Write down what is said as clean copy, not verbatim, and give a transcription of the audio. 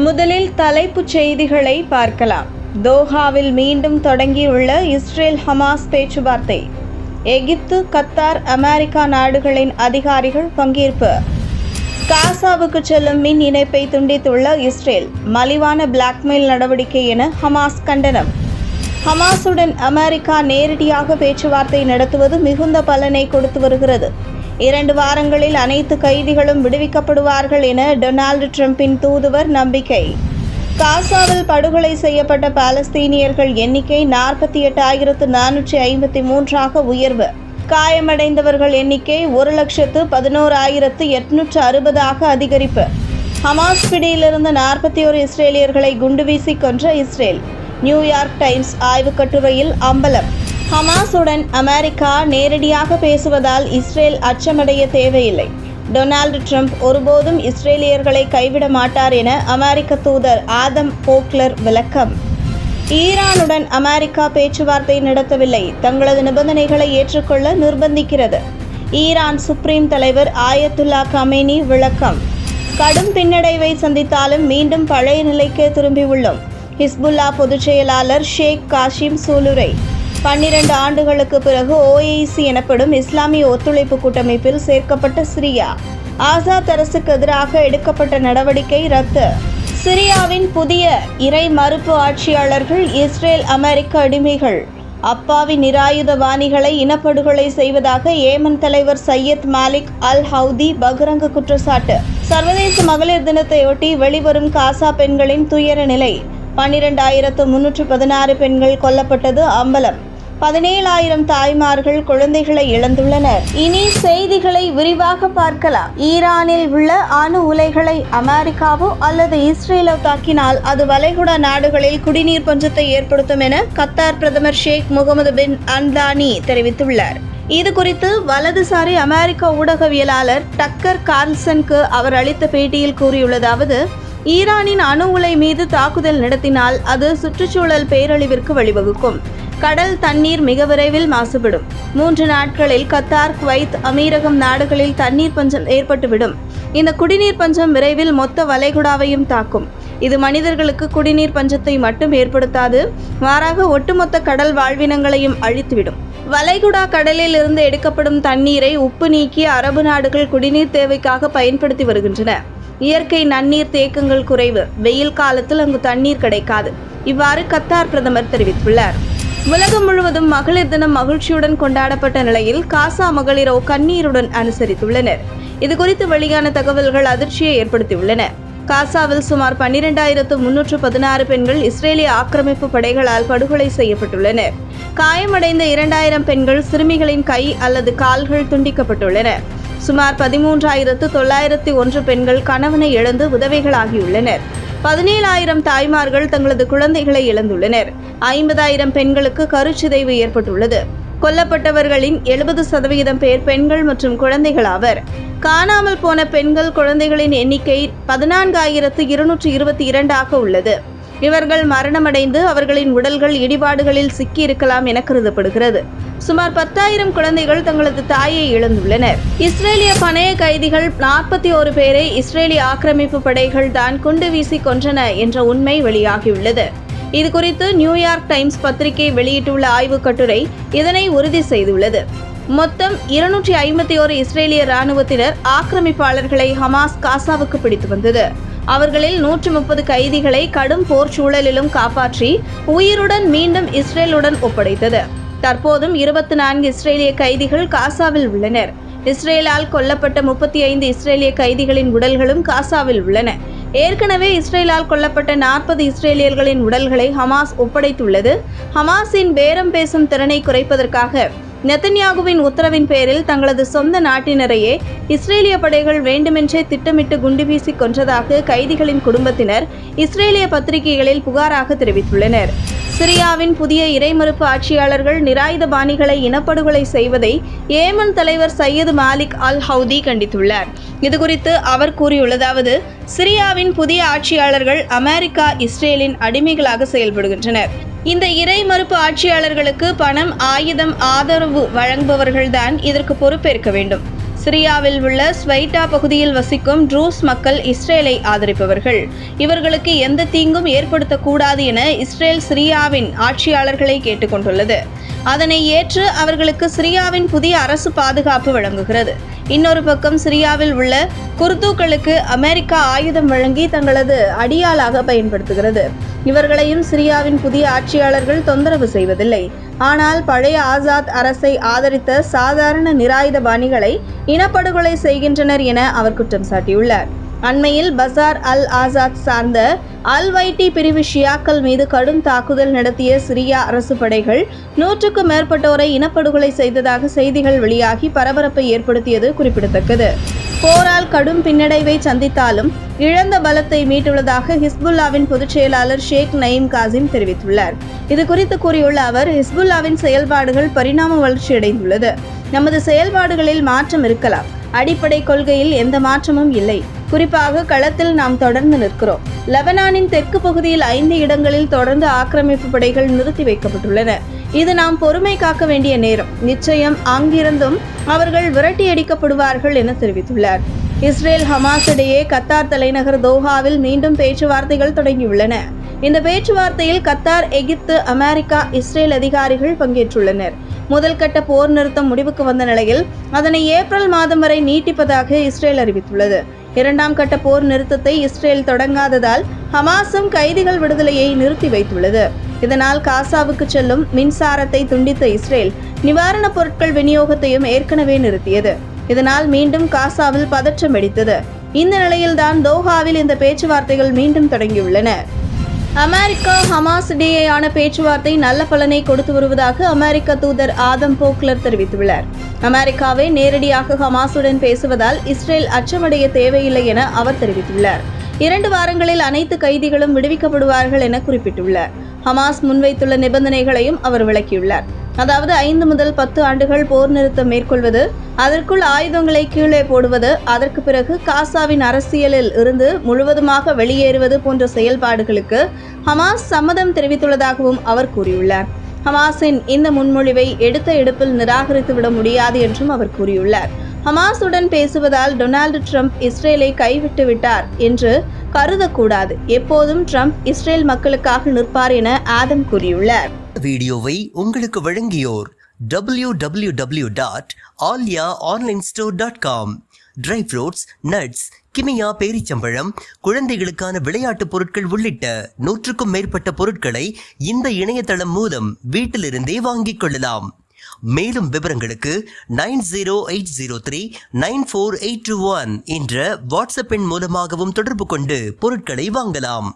முதலில் தலைப்புச் செய்திகளை பார்க்கலாம். தோஹாவில் மீண்டும் தொடங்கியுள்ள இஸ்ரேல் ஹமாஸ் பேச்சுவார்த்தை. எகிப்து, கத்தார், அமெரிக்கா நாடுகளின் அதிகாரிகள் பங்கேற்பு. காசாவுக்கு செல்லும் மின் இணைப்பை துண்டித்துள்ள இஸ்ரேல். மலிவான பிளாக்மெயில் நடவடிக்கை என ஹமாஸ் கண்டனம். ஹமாஸுடன் அமெரிக்கா நேரடியாக பேச்சுவார்த்தை நடத்துவது மிகுந்த பலனை கொடுத்து வருகிறது. 2 வாரங்களில் அனைத்து கைதிகளும் விடுவிக்கப்படுவார்கள் என டொனால்டு டிரம்பின் தூதுவர் நம்பிக்கை. காசாவில் படுகொலை செய்யப்பட்ட பாலஸ்தீனியர்கள் எண்ணிக்கை 48,453 உயர்வு. காயமடைந்தவர்கள் எண்ணிக்கை 1,11,860 அதிகரிப்பு. ஹமாஸ் பிடியிலிருந்து 41 இஸ்ரேலியர்களை குண்டுவீசி கொன்ற இஸ்ரேல். நியூயார்க் டைம்ஸ் ஆய்வு கட்டுரையில் அம்பலம். ஹமாஸுடன் அமெரிக்கா நேரடியாக பேசுவதால் இஸ்ரேல் அச்சமடைய தேவையில்லை. டொனால்டு ட்ரம்ப் ஒருபோதும் இஸ்ரேலியர்களை கைவிட மாட்டார் என அமெரிக்க தூதர் ஆதம் போக்லர் விளக்கம். ஈரானுடன் அமெரிக்கா பேச்சுவார்த்தை நடத்தவில்லை, தங்களது நிபந்தனைகளை ஏற்றுக்கொள்ள நிர்பந்திக்கிறது. ஈரான் சுப்ரீம் தலைவர் ஆயத்துல்லா கமேனி விளக்கம். கடும் பின்னடைவை சந்தித்தாலும் மீண்டும் பழைய நிலைக்கு திரும்பியுள்ளோம். ஹிஸ்புல்லா பொதுச் செயலாளர் ஷேக் காசிம் சூலுரை. 12 ஆண்டுகளுக்கு பிறகு OIC எனப்படும் இஸ்லாமிய ஒத்துழைப்பு கூட்டமைப்பில் சேர்க்கப்பட்ட சிரியா. ஆசாத் அரசுக்கு எதிராக எடுக்கப்பட்ட நடவடிக்கை ரத்து. சிரியாவின் புதிய இறை மறுப்பு ஆட்சியாளர்கள் இஸ்ரேல் அமெரிக்க அடிமைகள். அப்பாவி நிராயுதபாணிகளை இனப்படுகொலை செய்வதாக ஏமன் தலைவர் சையத் மாலிக் அல் ஹவுதி பகிரங்க குற்றச்சாட்டு. சர்வதேச மகளிர் தினத்தையொட்டி வெளிவரும் காசா பெண்களின் துயர நிலை. 12,316 பெண்கள் கொல்லப்பட்டது அம்பலம். 17,000 தாய்மார்கள் குழந்தைகளை இழந்துள்ளனர். இனி செய்திகளை விரிவாக பார்க்கலாம். ஈரானில் உள்ள அணு உலைகளை அமெரிக்காவோ அல்லது இஸ்ரேலோ தாக்கினால் அது வளைகுடா நாடுகளில் குடிநீர் பஞ்சத்தை ஏற்படுத்தும் என கத்தார் பிரதமர் ஷேக் முகமது பின் அன்தானி தெரிவித்துள்ளார். இது குறித்து வலதுசாரி அமெரிக்க ஊடகவியலாளர் டக்கர் கார்ல்சனுக்கு அவர் அளித்த பேட்டியில் கூறியுள்ளதாவது: ஈரானின் அணு உலை மீது தாக்குதல் நடத்தினால் அது சுற்றுச்சூழல் பேரழிவிற்கு வழிவகுக்கும். கடல் தண்ணீர் மிக விரைவில் மாசுபடும். 3 நாட்களில் கத்தார், குவைத், அமீரகம் நாடுகளில் தண்ணீர் பஞ்சம் ஏற்பட்டுவிடும். இந்த குடிநீர் பஞ்சம் விரைவில் மொத்த வளைகுடாவையும் தாக்கும். இது மனிதர்களுக்கு குடிநீர் பஞ்சத்தை மட்டும் ஏற்படுத்தாது, மாறாக ஒட்டுமொத்த கடல் வாழ்வினங்களையும் அழித்துவிடும். வளைகுடா கடலில் இருந்து எடுக்கப்படும் தண்ணீரை உப்பு நீக்கி அரபு நாடுகள் குடிநீர் தேவைக்காக பயன்படுத்தி வருகின்றன. இயற்கை நன்னீர் தேக்கங்கள் குறைவு. வெயில் காலத்தில் அங்கு தண்ணீர் கிடைக்காது. இவ்வாறு கத்தார் பிரதமர் தெரிவித்துள்ளார். உலகம் முழுவதும் மகளிர் தினம் மகிழ்ச்சியுடன் கொண்டாடப்பட்ட நிலையில் காசா மகளிரோ கண்ணீருடன் அனுசரித்துள்ளனர். இதுகுறித்து வெளியான தகவல்கள் அதிர்ச்சியை ஏற்படுத்தியுள்ளன. காசாவில் சுமார் 12,316 பெண்கள் இஸ்ரேலிய ஆக்கிரமிப்பு படைகளால் படுகொலை செய்யப்பட்டுள்ளனர். காயமடைந்த 2,000 பெண்கள், சிறுமிகளின் கை அல்லது கால்கள் துண்டிக்கப்பட்டுள்ளன. சுமார் 13,901 பெண்கள் கணவனை இழந்து விதவைகளாகியுள்ளனர். 17,000 தாய்மார்கள் தங்களது குழந்தைகளை இழந்துள்ளனர். 50,000 பெண்களுக்கு கருச்சிதைவு ஏற்பட்டுள்ளது. கொல்லப்பட்டவர்களின் 70% பேர் பெண்கள் மற்றும் குழந்தைகள் ஆவர். காணாமல் போன பெண்கள், குழந்தைகளின் எண்ணிக்கை 14,222 உள்ளது. இவர்கள் மரணமடைந்து அவர்களின் உடல்கள் இடிபாடுகளில் சிக்கி இருக்கலாம் என கருதப்படுகிறது. சுமார் 10,000 குழந்தைகள் தங்களது தாயை இழந்துள்ளனர். இஸ்ரேலிய பணைய கைதிகள் 41 பேரை இஸ்ரேலிய ஆக்கிரமிப்பு படைகள் தான் குண்டு வீசி கொன்றன என்ற உண்மை வெளியாகியுள்ளது. இதுகுறித்து நியூயார்க் டைம்ஸ் பத்திரிகை வெளியிட்டுள்ள ஆய்வு கட்டுரை இதனை உறுதி செய்துள்ளது. மொத்தம் 251 இஸ்ரேலிய இராணுவத்தினர் ஆக்கிரமிப்பாளர்களை ஹமாஸ் காசாவுக்கு பிடித்து வந்தது. அவர்களில் 130 கைதிகளை கடும் போர் சூழலிலும் காப்பாற்றி உயிருடன் மீண்டும் இஸ்ரேலுடன் ஒப்படைத்தது. தற்போதும் 24 இஸ்ரேலிய கைதிகள் காசாவில் உள்ளனர். இஸ்ரேலால் கொல்லப்பட்ட 35 இஸ்ரேலிய கைதிகளின் உடல்களும் காசாவில் உள்ளன. ஏற்கனவே இஸ்ரேலால் கொல்லப்பட்ட 40 இஸ்ரேலியர்களின் உடல்களை ஹமாஸ் ஒப்படைத்துள்ளது. ஹமாஸின் பேரம் பேசும் திறனை குறைப்பதற்காக நெதன்யாகுவின் உத்தரவின் பேரில் தங்களது சொந்த நாட்டினரையே இஸ்ரேலிய படைகள் வேண்டுமென்றே திட்டமிட்டு குண்டு வீசி கொன்றதாக கைதிகளின் குடும்பத்தினர் இஸ்ரேலிய பத்திரிகைகளில் புகாராக தெரிவித்துள்ளனர். சிரியாவின் புதிய இறைமறுப்பு ஆட்சியாளர்கள் நிராயுதபாணிகளை இனப்படுகொலை செய்வதை ஏமன் தலைவர் சையத் மாலிக் அல் ஹவுதி கண்டித்துள்ளார். இதுகுறித்து அவர் கூறியுள்ளதாவது: சிரியாவின் புதிய ஆட்சியாளர்கள் அமெரிக்கா, இஸ்ரேலின் அடிமைகளாக செயல்படுகின்றனர். இந்த இறை மறுப்பு ஆட்சியாளர்களுக்கு பணம், ஆயுதம், ஆதரவு வழங்குபவர்கள்தான் இதற்கு பொறுப்பேற்க வேண்டும். சிரியாவில் உள்ள ஸ்வைட்டா பகுதியில் வசிக்கும் ட்ரூஸ் மக்கள் இஸ்ரேலை ஆதரிப்பவர்கள். இவர்களுக்கு எந்த தீங்கும் ஏற்படுத்தக்கூடாது என இஸ்ரேல் சிரியாவின் ஆட்சியாளர்களை கேட்டுக்கொண்டுள்ளது. அதனை ஏற்று அவர்களுக்கு சிரியாவின் புதிய அரசு பாதுகாப்பு வழங்குகிறது. இன்னொரு பக்கம் சிரியாவில் உள்ள குர்துக்களுக்கு அமெரிக்கா ஆயுதம் வழங்கி தங்களது அடியாளாக பயன்படுத்துகிறது. இவர்களையும் சிரியாவின் புதிய ஆட்சியாளர்கள் தொந்தரவு செய்வதில்லை. ஆனால் பழைய ஆசாத் அரசை ஆதரித்த சாதாரண நிராயுதபாணிகளை இனப்படுகொலை செய்கின்றனர் என அவர் குற்றம் சாட்டியுள்ளார். அண்மையில் பசார் அல் ஆசாத் சார்ந்த அல் வைட்டி பிரிவு ஷியாக்கள் மீது கடும் தாக்குதல் நடத்திய சிரியா அரசு படைகள் 100க்கும் மேற்பட்டோரை இனப்படுகொலை செய்ததாக செய்திகள் வெளியாகி பரபரப்பை ஏற்படுத்தியது குறிப்பிடத்தக்கது. போரால் கடும் பின்னடைவை சந்தித்தாலும் இழந்த பலத்தை மீட்டுள்ளதாக ஹிஸ்புல்லாவின் பொதுச் செயலாளர் ஷேக் நயீம் காசிம் தெரிவித்துள்ளார். இது குறித்து கூறியுள்ள அவர், ஹிஸ்புல்லாவின் செயல்பாடுகள் பரிணாம வளர்ச்சியடைந்துள்ளது. நமது செயல்பாடுகளில் மாற்றம் இருக்கலாம், அடிப்படை கொள்கையில் எந்த மாற்றமும் இல்லை. குறிப்பாக களத்தில் நாம் தொடர்ந்து நிற்கிறோம். லெபனானின் தெற்கு பகுதியில் 5 இடங்களில் தொடர்ந்து ஆக்கிரமிப்பு படைகள் நிறுத்தி வைக்கப்பட்டுள்ளன. இது நாம் பொறுமை காக்க வேண்டிய நேரம். நிச்சயம் அங்கிருந்தும் அவர்கள் விரட்டியடிக்கப்படுவார்கள் என தெரிவித்துள்ளார். இஸ்ரேல் ஹமாஸ் இடையே கத்தார் தலைநகர் தோஹாவில் மீண்டும் பேச்சுவார்த்தைகள் தொடங்கியுள்ளன. இந்த பேச்சுவார்த்தையில் கத்தார், எகிப்து, அமெரிக்கா, இஸ்ரேல் அதிகாரிகள் பங்கேற்றுள்ளனர். முதல் கட்ட போர் நிறுத்தம் முடிவுக்கு வந்த நிலையில் அதனை ஏப்ரல் மாதம் வரை நீட்டிப்பதாக இஸ்ரேல் அறிவித்துள்ளது. 2ஆம் கட்ட போர் நிறுத்தத்தை இஸ்ரேல் தொடங்காததால் ஹமாஸும் கைதிகள் விடுதலையை நிறுத்தி வைத்துள்ளது. இதனால் காசாவுக்கு செல்லும் மின்சாரத்தை துண்டித்த இஸ்ரேல் நிவாரணப் பொருட்கள் விநியோகத்தையும் ஏற்கனவே நிறுத்தியது. இதனால் மீண்டும் காசாவில் பதற்றம் வெடித்தது. இந்த நிலையில்தான் தோஹாவில் இந்த பேச்சுவார்த்தைகள் மீண்டும் தொடங்கியுள்ளன. அமெரிக்கா ஹமாஸ் இடையேயான பேச்சுவார்த்தை நல்ல பலனை கொடுத்து வருவதாக அமெரிக்க தூதர் ஆதம் போக்லர் தெரிவித்துள்ளார். அமெரிக்காவை நேரடியாக ஹமாஸுடன் பேசுவதால் இஸ்ரேல் அச்சமடைய தேவையில்லை என அவர் தெரிவித்துள்ளார். 2 வாரங்களில் அனைத்து கைதிகளும் விடுவிக்கப்படுவார்கள் என குறிப்பிட்டுள்ளார். ஹமாஸ் முன்வைத்துள்ள நிபந்தனைகளையும் அவர் விளக்கியுள்ளார். அதாவது 5 முதல் 10 ஆண்டுகள் போர் நிறுத்தம் மேற்கொள்வது, அதற்குள் ஆயுதங்களை கீழே போடுவது, அதற்கு பிறகு காசாவின் அரசியலில் இருந்து முழுவதுமாக வெளியேறுவது போன்ற செயல்பாடுகளுக்கு ஹமாஸ் சம்மதம் தெரிவித்துள்ளதாகவும் அவர் கூறியுள்ளார். ஹமாஸின் இந்த முன்மொழிவை எடுத்த எடுப்பில் நிராகரித்துவிட முடியாது என்றும் அவர் கூறியுள்ளார். ஹமாஸுடன் பேசுவதால் டொனால்டு ட்ரம்ப் இஸ்ரேலை கைவிட்டு விட்டார் என்று கருதக்கூடாது. எப்போதும் ட்ரம்ப் இஸ்ரேல் மக்களுக்காக நிற்பார் என ஆதம் கூறியுள்ளார். வீடியோவை உங்களுக்கு வழங்கியோர் www.alyaonlinestore.com. ட்ரை ஃப்ரூட்ஸ், நட்ஸ், கிமியா பேரிச்சம்பழம், குழந்தைகளுக்கான விளையாட்டு பொருட்கள் உள்ளிட்ட 100க்கும் மேற்பட்ட பொருட்களை இந்த இணையதளம் மூலம் வீட்டிலிருந்தே வாங்கிக் கொள்ளலாம். மேலும் விவரங்களுக்கு 9080394821 என்ற வாட்ஸ்அப் எண் மூலமாகவும் தொடர்பு கொண்டு பொருட்களை வாங்கலாம்.